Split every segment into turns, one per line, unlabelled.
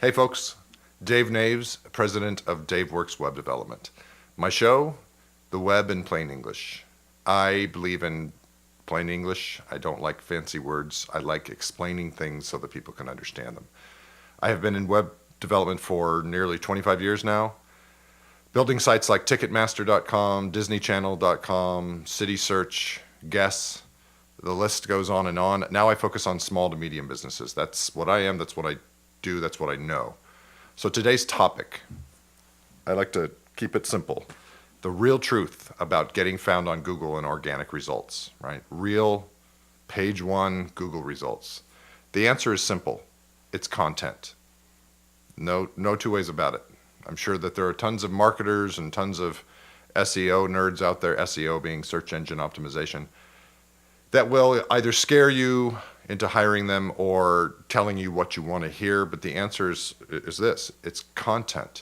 Hey folks, Dave Naves, president of Daveworks Web Development. My show, the web in plain English. I believe in plain English. I don't like fancy words. I like explaining things so that people can understand them. I have been in web development for nearly 25 years now, building sites like Ticketmaster.com, DisneyChannel.com, CitySearch, Guess. The list goes on and on. Now I focus on small to medium businesses. That's what I am. That's what I do. That's what I know. So today's topic, I like to keep it simple. The real truth about getting found on Google and organic results, right? Real page one Google results. The answer is simple. It's content. No two ways about it. I'm sure that there are tons of marketers and tons of SEO nerds out there, SEO being search engine optimization, that will either scare you into hiring them or telling you what you want to hear. But the answer is this. It's content.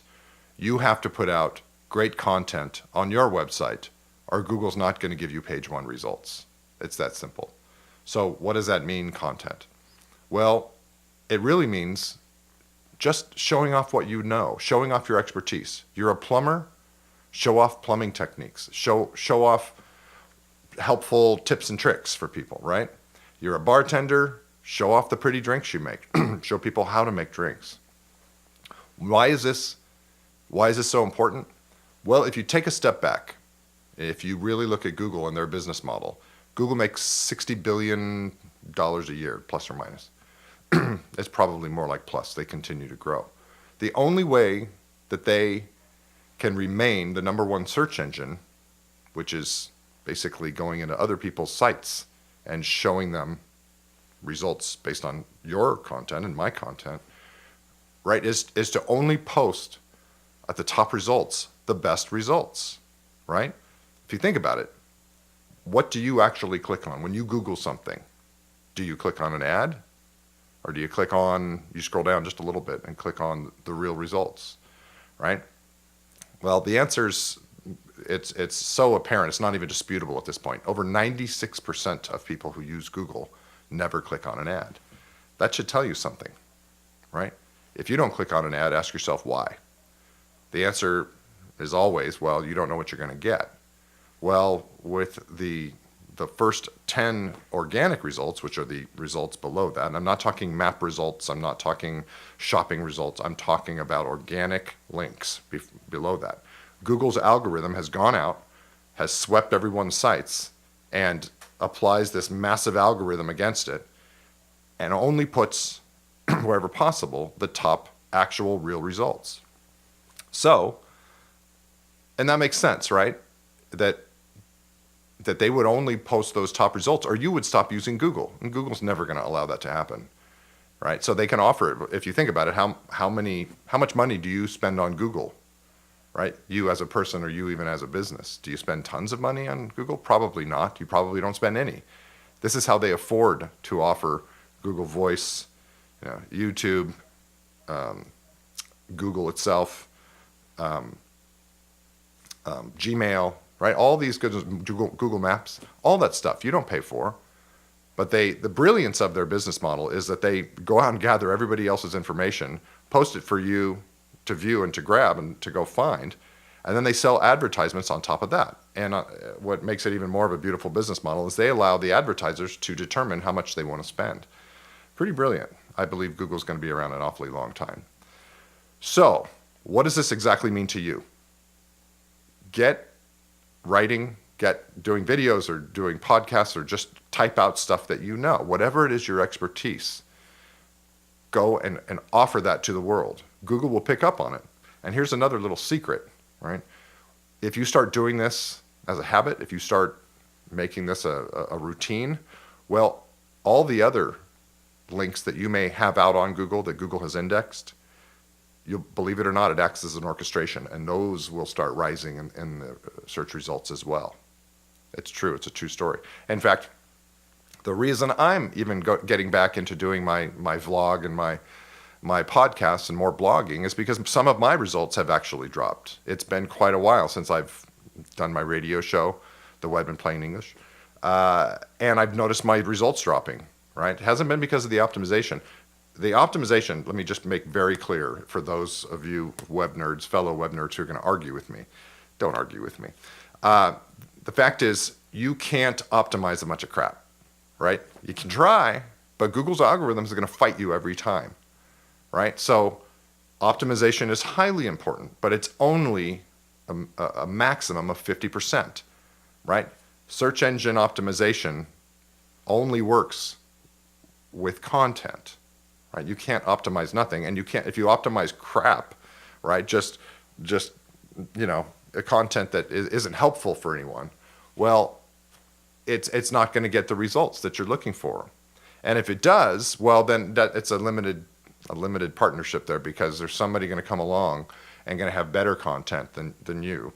You have to put out great content on your website or Google's not going to give you page one results. It's that simple. So what does that mean, content? Well, it really means just showing off what you know, showing off your expertise. You're a plumber, show off plumbing techniques, show off helpful tips and tricks for people, right? You're a bartender, show off the pretty drinks you make. Show people how to make drinks. Why is this so important? Well, if you take a step back, if you really look at Google and their business model, Google makes $60 billion a year, plus or minus. It's probably more like plus. They continue to grow. The only way that they can remain the number one search engine, which is basically going into other people's sites and showing them results based on your content and my content, right, is to only post at the top results, the best results, right? If you think about it, what do you actually click on when you Google something? Do you click on an ad? Or do you you scroll down just a little bit and click on the real results, right? Well, the answer's, it's so apparent, it's not even disputable at this point. Over 96% of people who use Google never click on an ad. That should tell you something, right? If you don't click on an ad, ask yourself why. The answer is always, well, you don't know what you're going to get. Well, with the first 10 organic results, which are the results below that, and I'm not talking map results, I'm not talking shopping results, I'm talking about organic links below that. Google's algorithm has gone out, has swept everyone's sites, and applies this massive algorithm against it, and only puts, wherever possible, the top actual real results. So, and that makes sense, right? That they would only post those top results, or you would stop using Google, and Google's never going to allow that to happen, right? So they can offer it. If you think about it, how much money do you spend on Google, right? You as a person, or you even as a business, do you spend tons of money on Google? Probably not. You probably don't spend any. This is how they afford to offer Google Voice, YouTube, Google itself, Gmail, right? All these good Google Maps, all that stuff you don't pay for. But the brilliance of their business model is that they go out and gather everybody else's information, post it for you to view and to grab and to go find, and then they sell advertisements on top of that. And what makes it even more of a beautiful business model is they allow the advertisers to determine how much they want to spend. Pretty brilliant. I believe Google's going to be around an awfully long time. So, what does this exactly mean to you? Get writing, get doing videos or doing podcasts, or just type out stuff that you know. Whatever it is your expertise, go and offer that to the world. Google will pick up on it. And here's another little secret, right? If you start doing this as a habit, if you start making this a routine, well, all the other links that you may have out on Google that Google has indexed, you'll believe it or not, it acts as an orchestration, and those will start rising in the search results as well. It's true. It's a true story. In fact, the reason I'm even getting back into doing my vlog and my podcasts and more blogging is because some of my results have actually dropped. It's been quite a while since I've done my radio show, The Web in Plain English, and I've noticed my results dropping, right? It hasn't been because of the optimization. the optimization, let me just make very clear for those of you web nerds, fellow web nerds who are going to argue with me. Don't argue with me. The fact is, you can't optimize a bunch of crap, right? You can try, but Google's algorithms are going to fight you every time, right? So optimization is highly important, but it's only a maximum of 50%, right? Search engine optimization only works with content, right? You can't optimize nothing, and you can't, if you optimize crap, right? Just a content that isn't helpful for anyone, well, it's not going to get the results that you're looking for. And if it does, well, then it's a limited partnership there, because there's somebody going to come along and going to have better content than you,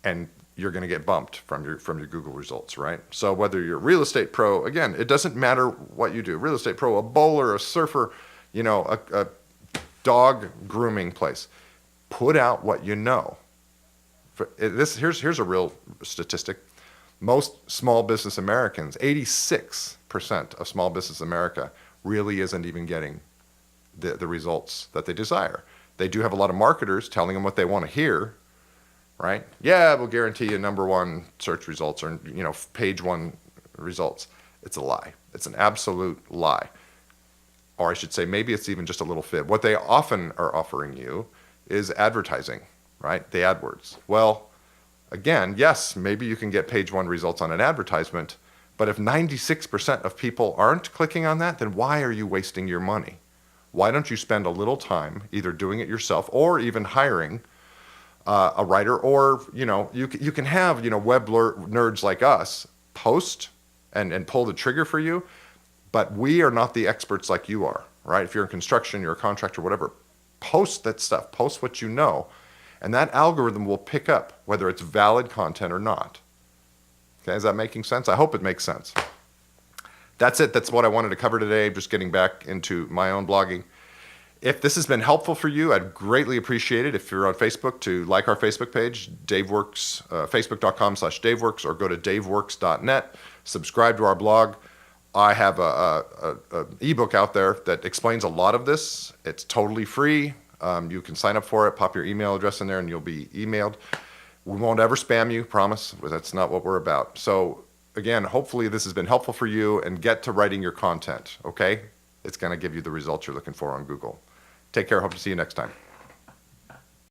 and you're going to get bumped from your Google results, right? So whether you're a real estate pro, again, it doesn't matter what you do. Real estate pro, a bowler, a surfer, a dog grooming place. Put out what you know. Here's a real statistic. Most small business Americans, 86% of small business America really isn't even getting the results that they desire. They do have a lot of marketers telling them what they want to hear, right? Yeah, we'll guarantee you #1 search results, or page 1 results. It's a lie. It's an absolute lie. Or I should say, maybe it's even just a little fib. What they often are offering you is advertising, right? The AdWords. Well, again, yes, maybe you can get page 1 results on an advertisement, but if 96% of people aren't clicking on that, then why are you wasting your money? Why don't you spend a little time either doing it yourself, or even hiring a writer, or you can have web nerds like us post and pull the trigger for you, but we are not the experts like you are, right? If you're in construction, you're a contractor, whatever, post that stuff, post what you know, and that algorithm will pick up whether it's valid content or not. Okay, is that making sense? I hope it makes sense. That's it. That's what I wanted to cover today, just getting back into my own blogging. If this has been helpful for you, I'd greatly appreciate it if you're on Facebook to like our Facebook page, Daveworks, facebook.com/Daveworks, or go to daveworks.net, subscribe to our blog. I have an ebook out there that explains a lot of this. It's totally free. You can sign up for it, pop your email address in there, and you'll be emailed. We won't ever spam you, promise. That's not what we're about. So again, hopefully this has been helpful for you, and get to writing your content, okay? It's going to give you the results you're looking for on Google. Take care. Hope to see you next time.